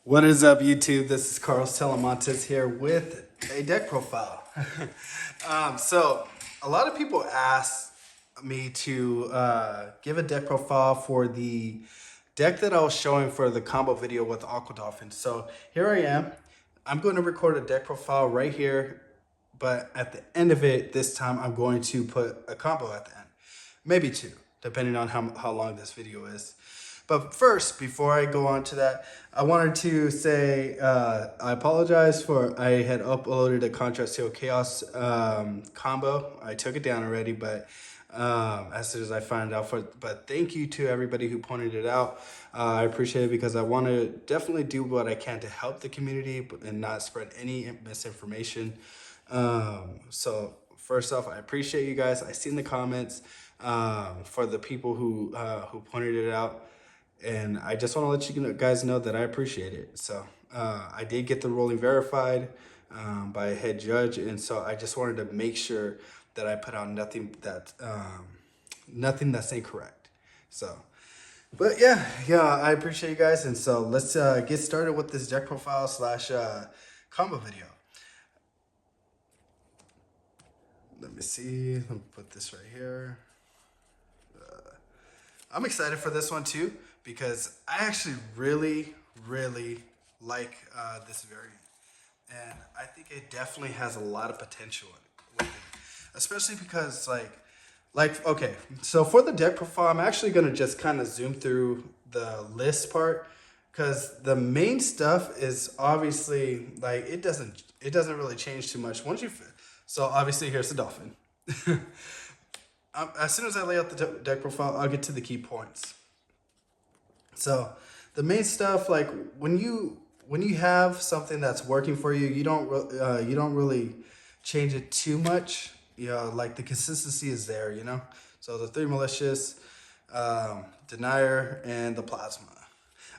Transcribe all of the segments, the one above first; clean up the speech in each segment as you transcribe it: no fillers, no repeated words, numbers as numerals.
What is up, YouTube? This is Carlos Talamantes here with a deck profile. So, a lot of people ask me to give a deck profile for the deck that I was showing for the combo video with Aqua Dolphin. So, here I am. I'm going to record a deck profile right here, but at the end of it, this time I'm going to put a combo at the end. Maybe two, depending on how long this video is. But first, before I go on to that, I wanted to say I apologize for I had uploaded a Contrast Hero Chaos combo. I took it down already, but as soon as I found out but thank you to everybody who pointed it out. I appreciate it because I want to definitely do what I can to help the community and not spread any misinformation. So first off, I appreciate you guys. I seen the comments for the people who pointed it out. And I just want to let you guys know that I appreciate it. So I did get the ruling verified by a head judge, and so I just wanted to make sure that I put out nothing that's incorrect. So, but yeah, I appreciate you guys, and so let's get started with this deck profile slash combo video. Let me see. Let me put this right here. I'm excited for this one too because I actually really like this variant, and I think it definitely has a lot of potential with it, especially because okay. So for the deck profile, I'm actually gonna just kind of zoom through the list part because the main stuff is obviously like it doesn't really change too much once you. So obviously here's the dolphin. As soon as I lay out the deck profile, I'll get to the key points. So the main stuff, like when you have something that's working for you, you don't really change it too much. Like the consistency is there. So the 3 malicious, denier, and the plasma.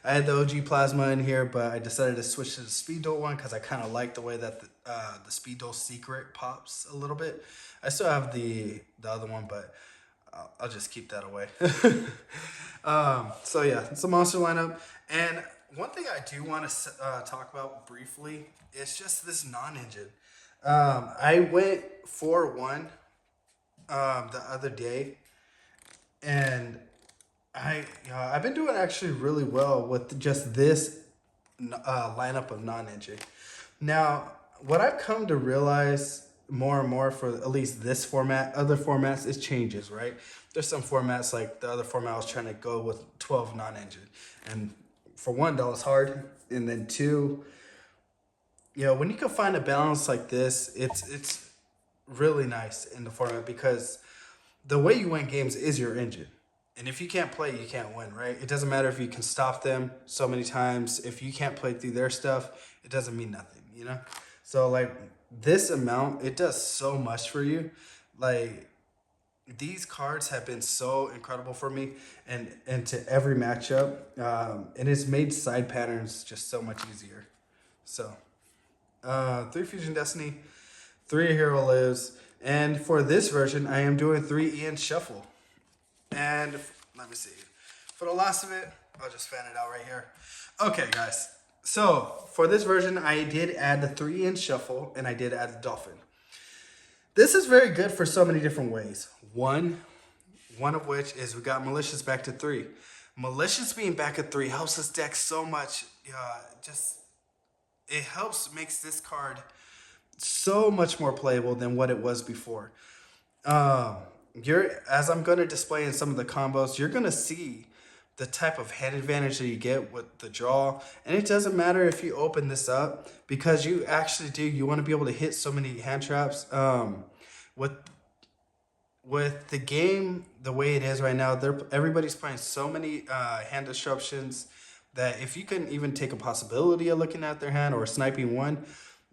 I had the OG plasma in here, but I decided to switch to the speed duel one because I kind of like the way that the speed duel secret pops a little bit. I still have the other one, but I'll just keep that away. So yeah, it's a monster lineup. And one thing I do want to talk about briefly is just this non-engine. I went 4-1 the other day, and I've been doing actually really well with just this lineup of non-engine. Now, what I've come to realize more and more for at least this format, other formats, it changes, right? There's some formats like the other format I was trying to go with 12 non-engine. And for one, that was hard. And then two, when you can find a balance like this, it's really nice in the format because the way you win games is your engine. And if you can't play, you can't win, right? It doesn't matter if you can stop them so many times. If you can't play through their stuff, it doesn't mean nothing, So like this amount, it does so much for you. Like these cards have been so incredible for me and to every matchup. And it's made side patterns just so much easier. So 3 Fusion Destiny, 3 Hero Lives. And for this version, I am doing 3 Ian Shuffle. And let me see. For the last of it, I'll just fan it out right here. Okay, guys. So for this version, I did add the 3 Ian Shuffle, and I did add the Dolphin. This is very good for so many different ways. One of which is we got Malicious back to 3. Malicious being back at 3 helps this deck so much. It makes this card so much more playable than what it was before. As I'm going to display in some of the combos, you're going to see the type of hand advantage that you get with the draw. And it doesn't matter if you open this up because you actually you want to be able to hit so many hand traps. With the game the way it is right now, everybody's playing so many hand disruptions that if you can even take a possibility of looking at their hand or sniping one,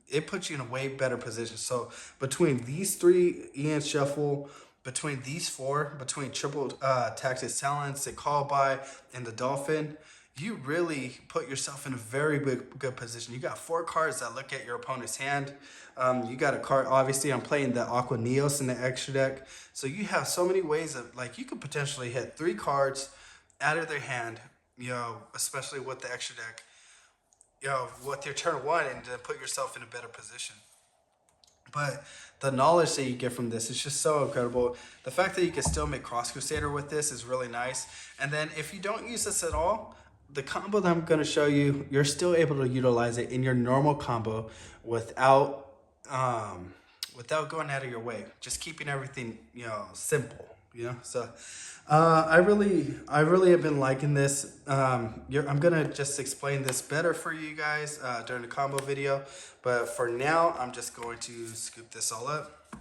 it puts you in a way better position. So between these 3 Ian Shuffle, between these 4, between triple Tactics Talents, the Call By, and the Dolphin, you really put yourself in a very good position. You got 4 cards that look at your opponent's hand. You got a card, obviously I'm playing the Aqua Neos in the extra deck. So you have so many ways of, like, you could potentially hit 3 cards out of their hand, especially with the extra deck. with your turn one and to put yourself in a better position. But the knowledge that you get from this is just so incredible. The fact that you can still make Cross Crusader with this is really nice. And then if you don't use this at all, the combo that I'm going to show you, you're still able to utilize it in your normal combo without without going out of your way. Just keeping everything, simple. So I really have been liking this. I'm gonna just explain this better for you guys during the combo video, but for now, I'm just going to scoop this all up.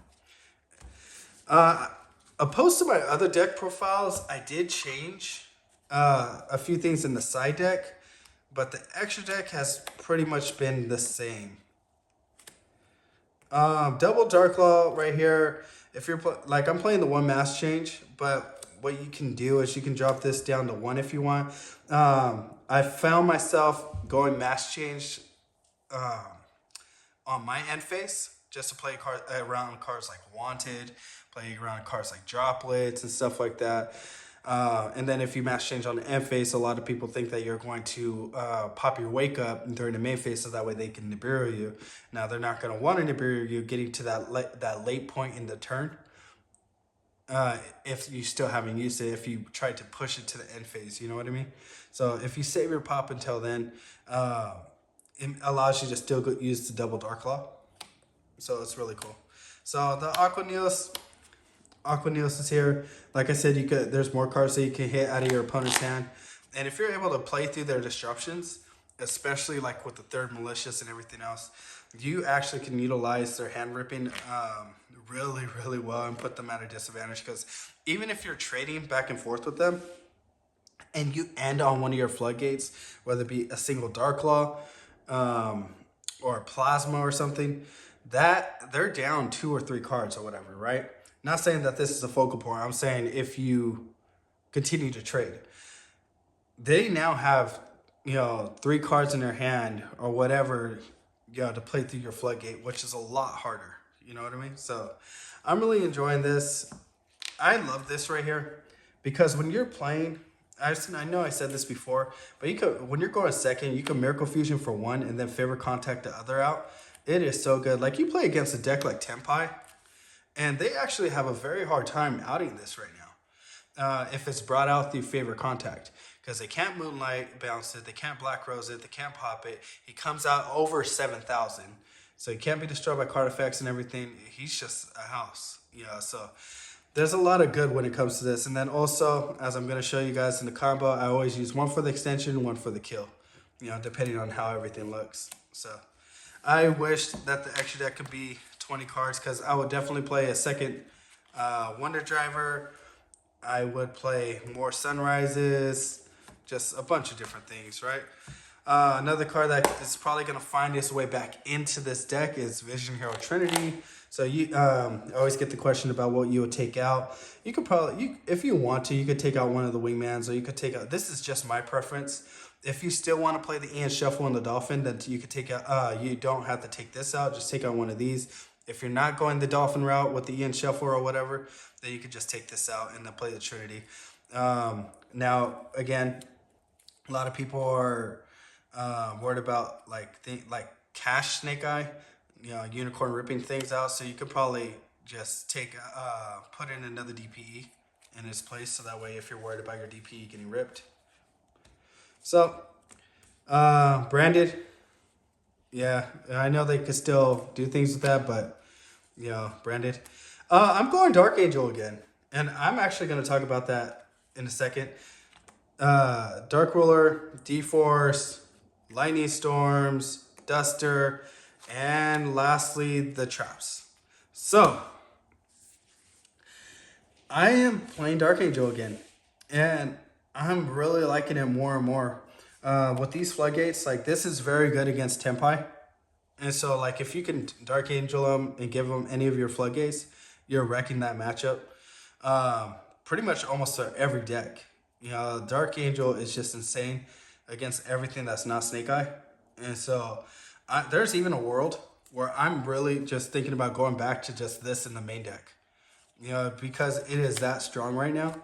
Opposed to my other deck profiles, I did change a few things in the side deck, but the extra deck has pretty much been the same. Double Dark Claw right here. If you're like, I'm playing the one mass change, but what you can do is you can drop this down to 1 if you want. I found myself going mass change on my end phase just to play around cards like Wanted, play around cards like Droplets and stuff like that. And then if you mass change on the end phase, a lot of people think that you're going to pop your wake up during the main phase so that way they can Nibiru you. Now, they're not going to want to Nibiru you getting to that late point in the turn. If you still haven't used it, if you try to push it to the end phase, you know what I mean? So if you save your pop until then, it allows you to still use the double Dark Claw. So it's really cool. So the Aqua Neos is here. Like I said, there's more cards that you can hit out of your opponent's hand. And if you're able to play through their disruptions, especially like with the third malicious and everything else, you actually can utilize their hand ripping really, really well and put them at a disadvantage. Because even if you're trading back and forth with them and you end on one of your floodgates, whether it be a single Dark Claw or a Plasma or something, that they're down 2 or 3 cards or whatever, right? Not saying that this is a focal point. I'm saying if you continue to trade, they now have 3 cards in their hand or whatever, to play through your floodgate, which is a lot harder. You know what I mean? So I'm really enjoying this. I love this right here because when you're playing, I know I said this before, but when you're going second, you can Miracle Fusion for 1 and then Favor Contact the other out. It is so good. Like, you play against a deck like Tempai, and they actually have a very hard time outing this right now if it's brought out through Favor Contact. Because they can't Moonlight bounce it, they can't Black Rose it, they can't pop it. He comes out over 7,000. So he can't be destroyed by card effects and everything. He's just a house. So there's a lot of good when it comes to this. And then also, as I'm going to show you guys in the combo, I always use 1 for the extension, 1 for the kill. Depending on how everything looks. So I wish that the extra deck could be 20 cards because I would definitely play a second Wonder Driver. I would play more Sunrises, just a bunch of different things, right? Another card that is probably going to find its way back into this deck is Vision Hero Trinity. So you always get the question about what you would take out. You could probably, if you want to, you could take out one of the Wingmans, or you could take out, this is just my preference. If you still want to play the Ian Shuffle and the Dolphin, then you could take out, you don't have to take this out, just take out one of these. If you're not going the Dolphin route with the Ian Shuffle or whatever, then you could just take this out and then play the Trinity. Now, again, a lot of people are worried about like Cash Snake Eye, Unicorn ripping things out. So you could probably just put in another DPE in its place, so that way if you're worried about your DPE getting ripped. So, branded, yeah, I know they could still do things with that, but branded. I'm going Dark Angel again, and I'm actually going to talk about that in a second. Dark Ruler, D-Force, Lightning Storms, Duster, and lastly, the Traps. So, I am playing Dark Angel again, and I'm really liking it more and more. With these floodgates, like, this is very good against Tempai. And so, like, if you can Dark Angel them and give them any of your floodgates, you're wrecking that matchup. Pretty much almost every deck. Dark Angel is just insane against everything that's not Snake Eye. And so, there's even a world where I'm really just thinking about going back to just this in the main deck. Because it is that strong right now.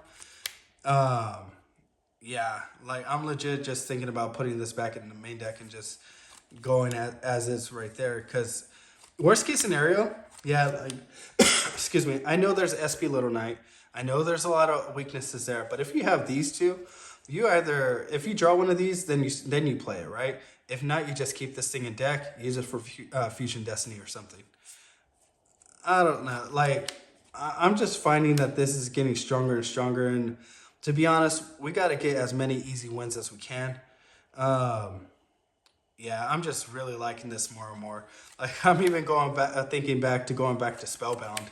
Yeah, like, I'm legit just thinking about putting this back in the main deck and just going as is right there. Because worst case scenario, yeah, like, excuse me. I know there's SP Little Knight. I know there's a lot of weaknesses there, but if you have these two, you either if you draw one of these, then you play it right. If not, you just keep this thing in deck, use it for Fusion Destiny or something. I don't know. Like, I'm just finding that this is getting stronger and stronger. And to be honest, we got to get as many easy wins as we can. Um, yeah, I'm just really liking this more and more. Like, I'm even going back, thinking back to going back to Spellbound.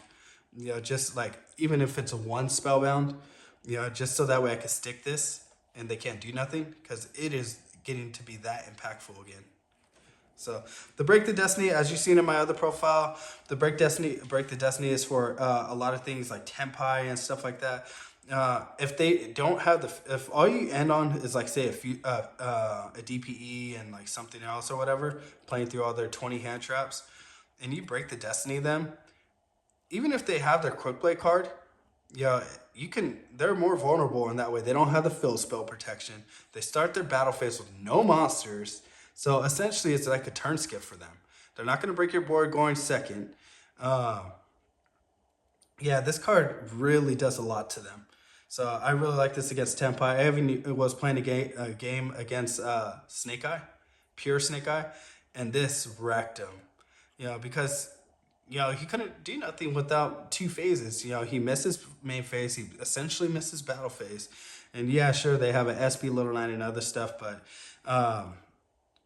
You know, just like even if it's a one Spellbound, you know, just so that way I can stick this and they can't do nothing because it is getting to be that impactful again. So the Break the Destiny, as you've seen in my other profile, the Break the Destiny is for a lot of things like Tempai and stuff like that. If they don't have if all you end on is like say a DPE and like something else or whatever, playing through all their 20 hand traps, and you break the Destiny them, even if they have their Quick Play card, yeah, you can. They're more vulnerable in that way. They don't have the fill spell protection. They start their battle phase with no monsters, so essentially it's like a turn skip for them. They're not going to break your board going second. Uh, yeah, this card really does a lot to them. So I really like this against Tempai. I even was playing a game against Snake Eye, pure Snake Eye, and this wrecked him. You know, because he couldn't do nothing without two phases. You know, he missed his main phase. He essentially missed his battle phase. And yeah, sure, they have an SP Little Knight and other stuff, but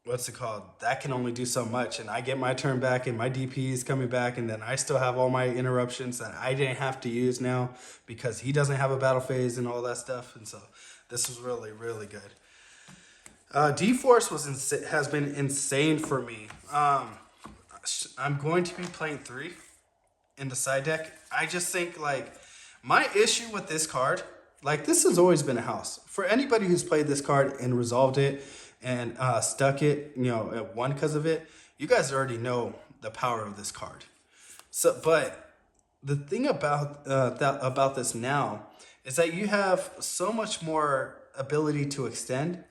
what's it called? That can only do so much. And I get my turn back and my DP is coming back. And then I still have all my interruptions that I didn't have to use now because he doesn't have a battle phase and all that stuff. And so this is really, really good. D-Force has been insane for me. I'm going to be playing 3 in the side deck. I just think like my issue with this card, like this has always been a house. For anybody who's played this card and resolved it and stuck it, at one because of it, you guys already know the power of this card. So, but the thing about this now is that you have so much more ability to extend.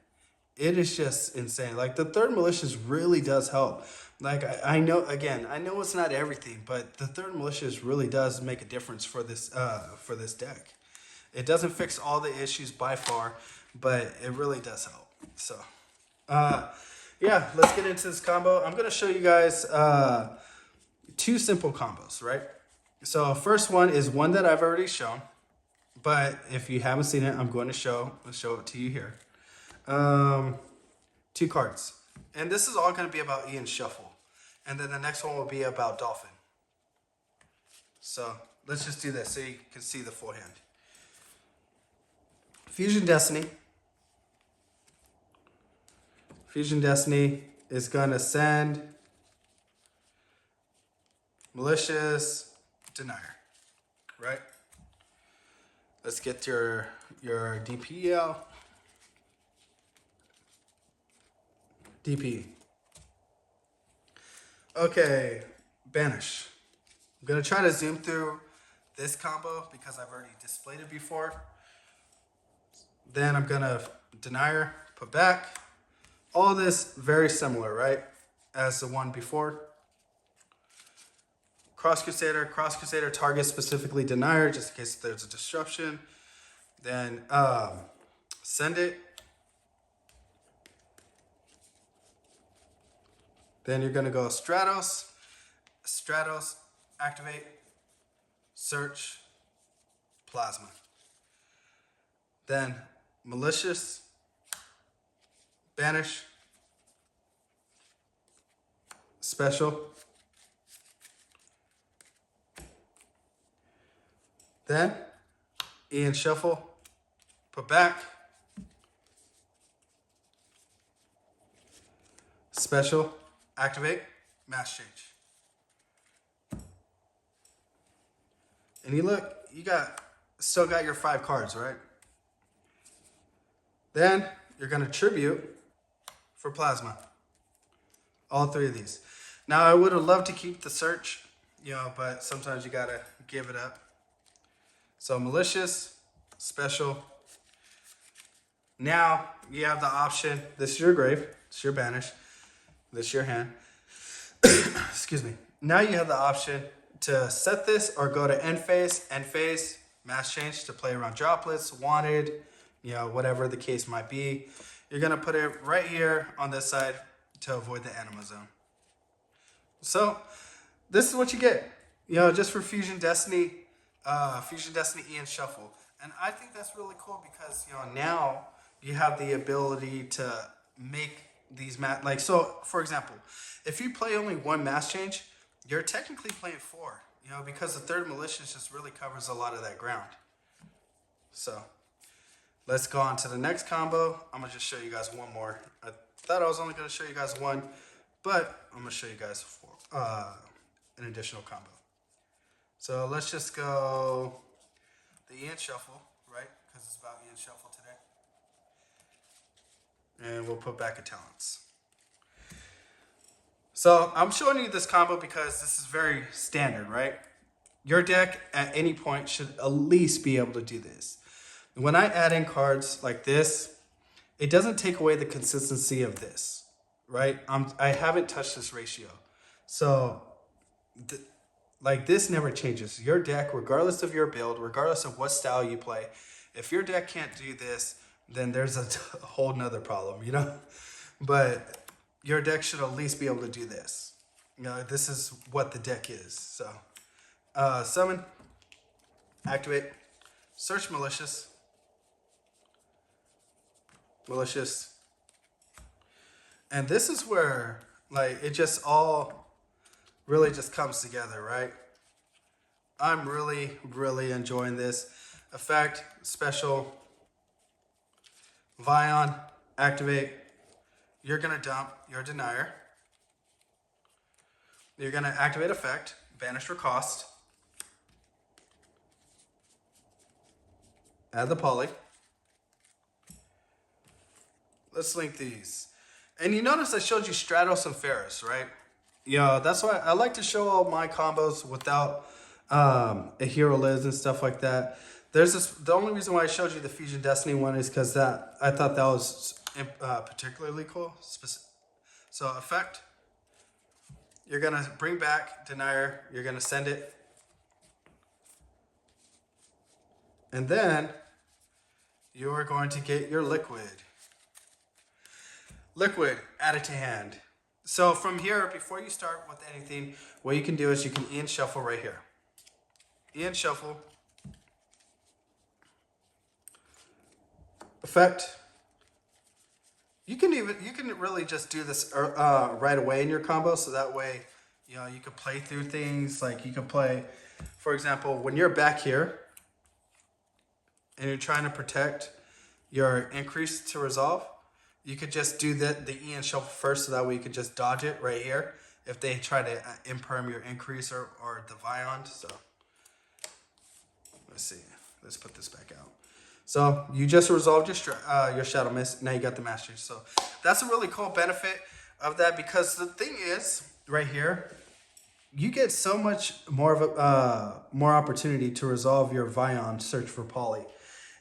It is just insane. Like the third malicious really does help. Like I know, again, I know it's not everything, but the third malicious really does make a difference for this deck. It doesn't fix all the issues by far, but it really does help. So, yeah, let's get into this combo. I'm gonna show you guys 2 simple combos, right? So first one is one that I've already shown, but if you haven't seen it, I'm going to show it to you here. 2 cards. And this is all going to be about Ian Shuffle. And then the next one will be about Dolphin. So let's just do this so you can see the full hand. Fusion Destiny. Fusion Destiny is going to send Malicious Denier. Right? Let's get your DP out. DP. Okay, Banish. I'm going to try to zoom through this combo because I've already displayed it before. Then I'm going to Denier, put back. All this very similar, right? As the one before. Cross Crusader targets specifically Denier just in case there's a disruption. Then send it. Then you're going to go Stratos, activate, search, plasma. Then malicious, banish, special. Then Ian Shuffle, put back, special, activate, mass change. And you look, you still got your 5 cards, right? Then you're going to tribute for plasma. All 3 of these. Now I would have loved to keep the search, but sometimes you got to give it up. So malicious, special. Now you have the option, this is your grave, it's your banish. This is your hand. Excuse me. Now you have the option to set this or go to end phase, mass change to play around droplets, wanted, whatever the case might be. You're gonna put it right here on this side to avoid the anima zone. So this is what you get, just for Fusion Destiny Ian Shuffle. And I think that's really cool because, now you have the ability to make these so for example, if you play only one mass change, you're technically playing four, because the third malicious just really covers a lot of that ground. So let's go on to the next combo. I'm gonna just show you guys one more. I thought I was only gonna show you guys one, but I'm gonna show you guys an additional combo. So let's just go the Ian Shuffle, right? Because it's about Ian Shuffle today. And we'll put back a talents. So I'm showing you this combo because this is very standard, right? Your deck at any point should at least be able to do this. When I add in cards like this, it doesn't take away the consistency of this, right? I haven't touched this ratio. So this never changes. Your deck, regardless of your build, regardless of what style you play, if your deck can't do this, then there's a whole nother problem, But your deck should at least be able to do this. This is what the deck is. So, summon, activate, search malicious, and this is where it just all really just comes together, right? I'm really, really enjoying this. Effect, special, Vion, activate. You're gonna dump your denier. You're gonna activate effect, banish for cost. Add the poly. Let's link these. And you notice I showed you Stratos and Ferris, right? That's why I like to show all my combos without a hero lives and stuff like that. The only reason why I showed you the Fusion Destiny one is because I thought that was particularly cool. So effect, you're gonna bring back denier, you're gonna send it, and then you are going to get your liquid, add it to hand. So from here, before you start with anything, what you can do is you can Ian Shuffle right here. Ian Shuffle, effect. You can really just do this right away in your combo, so that way, you can play through things. Like you can play, for example, when you're back here and you're trying to protect your increase to resolve, you could just do the Ian Shuffle first, so that way you could just dodge it right here if they try to imperm your increase or the Vion. So let's see. Let's put this back out. So you just resolved your Shadow Mist. Now you got the Mastery. So that's a really cool benefit of that, because the thing is, right here, you get so much more of more opportunity to resolve your Vion search for poly.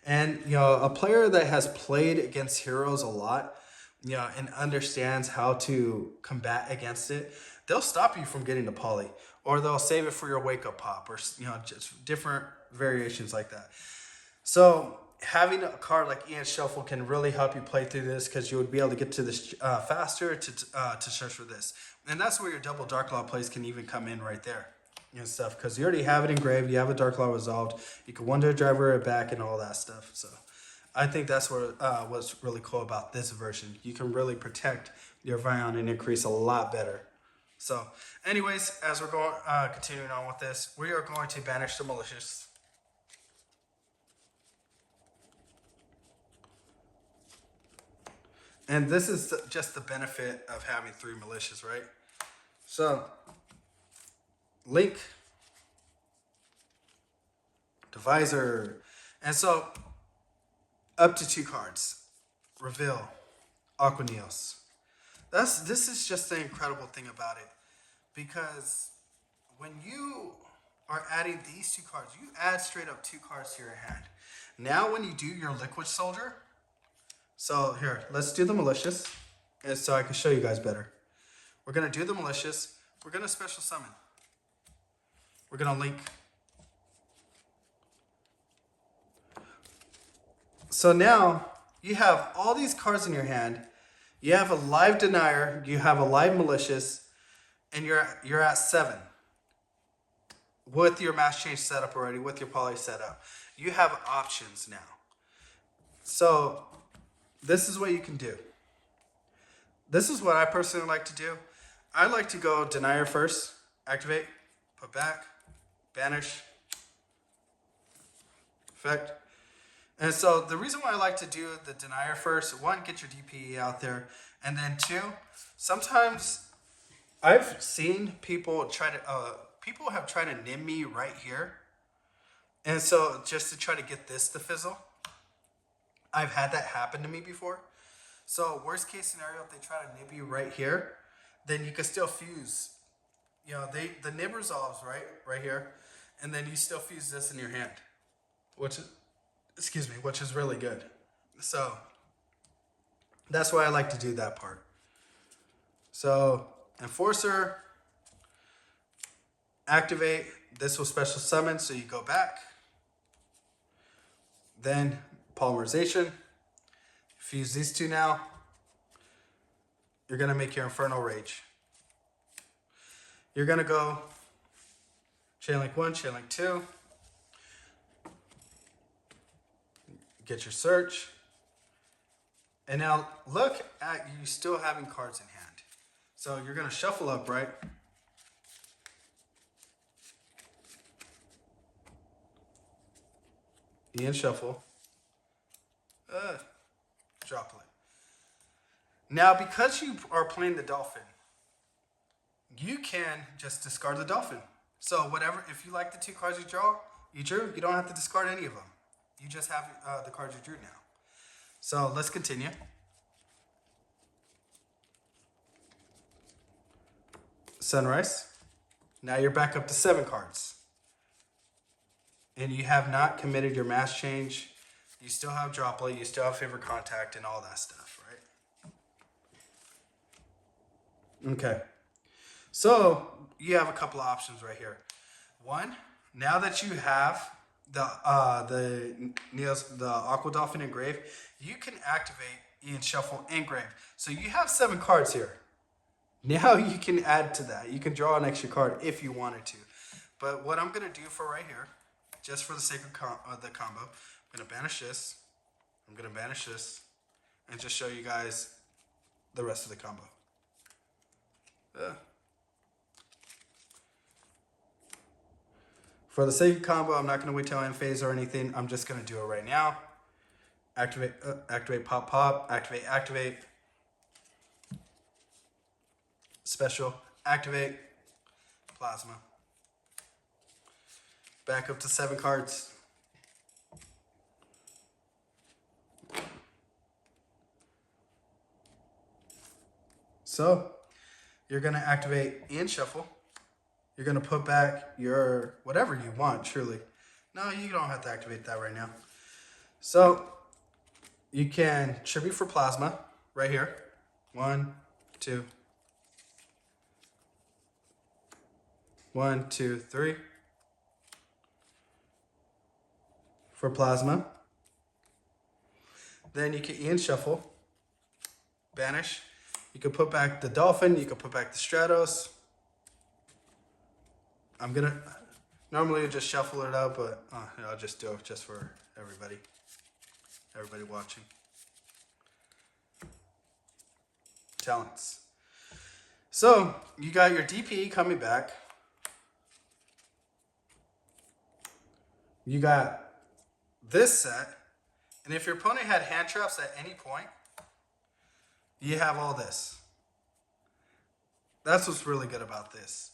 And a player that has played against heroes a lot, and understands how to combat against it, they'll stop you from getting the poly, or they'll save it for your wake up pop, or just different variations like that. So having a card like Ian Shuffle can really help you play through this, because you would be able to get to this faster to search for this. And that's where your double Dark Law plays can even come in right there and stuff, because you already have it engraved, you have a Dark Law resolved, you can Wonder Driver it back and all that stuff. So I think that's what's really cool about this version. You can really protect your Vion and increase a lot better. So anyways, as we're going continuing on with this, we are going to banish the malicious. And this is just the benefit of having 3 malicious, right? So, link, divisor, and so up to 2 cards. Reveal, Aqua. This is just the incredible thing about it, because when you are adding these 2 cards, you add straight up 2 cards to your hand. Now when you do your Liquid Soldier, so here, let's do the malicious, and so I can show you guys better. We're going to do the malicious. We're going to special summon. We're going to link. So now you have all these cards in your hand. You have a live denier. You have a live malicious. And you're at 7. With your mass change setup already. With your poly setup. You have options now. So this is what you can do. This is what I personally like to do. I like to go denier first, activate, put back, banish, effect. And so the reason why I like to do the denier first, 1, get your DPE out there, and then 2, sometimes I've seen people people have tried to nim me right here. And so just to try to get this to fizzle, I've had that happen to me before. So worst case scenario, if they try to nib you right here, then you can still fuse. You know, the nib resolves right here, and then you still fuse this in your hand, which is really good. So that's why I like to do that part. So enforcer, activate. This will special summon, so you go back. Then polymerization. Fuse these 2 now. You're going to make your Infernal Rage. You're going to go chain link 1, chain link 2. Get your search. And now look at you still having cards in hand. So you're going to shuffle up, right? Ian shuffle. Droplet. Now, because you are playing the dolphin, you can just discard the dolphin. So whatever, if you like the 2 cards you drew, you don't have to discard any of them. You just have the cards you drew now. So let's continue. Sunrise. Now you're back up to 7 cards. And you have not committed your mass change. You still have droplet, you still have favorite contact, and all that stuff, right? Okay. So you have a couple of options right here. 1, now that you have the Aqua Dolphin engrave, you can activate Ian Shuffle engrave. So you have 7 cards here. Now you can add to that. You can draw an extra card if you wanted to. But what I'm going to do for right here, just for the sake of the combo, I'm going to banish this. I'm going to banish this. And just show you guys the rest of the combo. For the sake of combo, I'm not going to wait till I end phase or anything. I'm just going to do it right now. Activate, activate, pop, pop. Activate, activate. Special, activate. Plasma. Back up to 7 cards. So, you're going to activate Ian Shuffle. You're going to put back your whatever you want, truly. No, you don't have to activate that right now. So, you can tribute for Plasma right here. 1, 2. 1, 2, 3. For Plasma. Then you can Ian Shuffle. Banish. You can put back the Dolphin. You can put back the Stratos. I'm going to normally just shuffle it out, but I'll just do it just for everybody watching. Talents. So you got your DP coming back. You got this set. And if your opponent had hand traps at any point, you have all this. That's what's really good about this.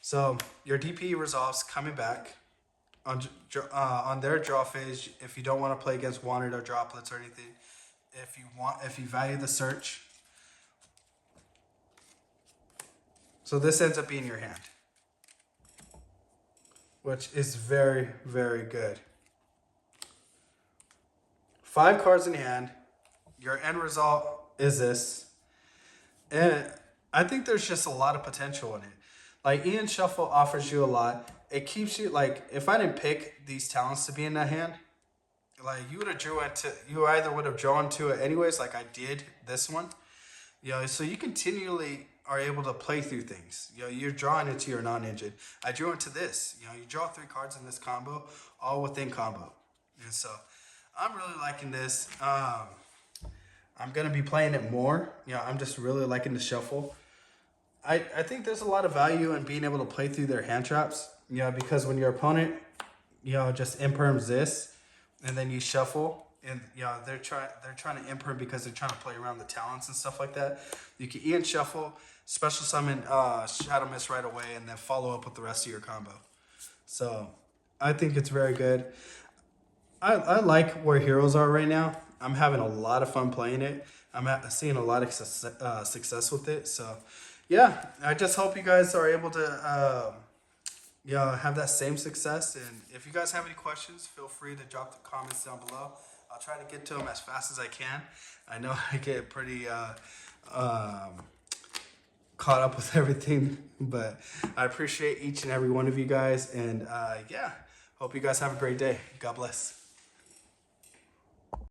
So your DP resolves coming back on their draw phase. If you don't want to play against wanted or droplets or anything, if you value the search. So this ends up being your hand, which is very, very good. 5 cards in hand. Your end result is this. And I think there's just a lot of potential in it. Like Ian Shuffle offers you a lot. It keeps you like if I didn't pick these talents to be in that hand, like you either would have drawn to it anyways, like I did this one. So you continually are able to play through things. You're drawing into your non-engine. I drew into this. You draw 3 cards in this combo, all within combo. And so I'm really liking this. I'm gonna be playing it more. I'm just really liking the shuffle. I think there's a lot of value in being able to play through their hand traps. Because when your opponent, just imperms this, and then you shuffle, and they're trying to imperm because they're trying to play around the talents and stuff like that. You can Ian Shuffle, special summon Shadow Mist right away, and then follow up with the rest of your combo. So I think it's very good. I like where heroes are right now. I'm having a lot of fun playing it. Seeing a lot of success with it. So, yeah, I just hope you guys are able to, have that same success. And if you guys have any questions, feel free to drop the comments down below. I'll try to get to them as fast as I can. I know I get pretty caught up with everything, but I appreciate each and every one of you guys. And yeah, hope you guys have a great day. God bless.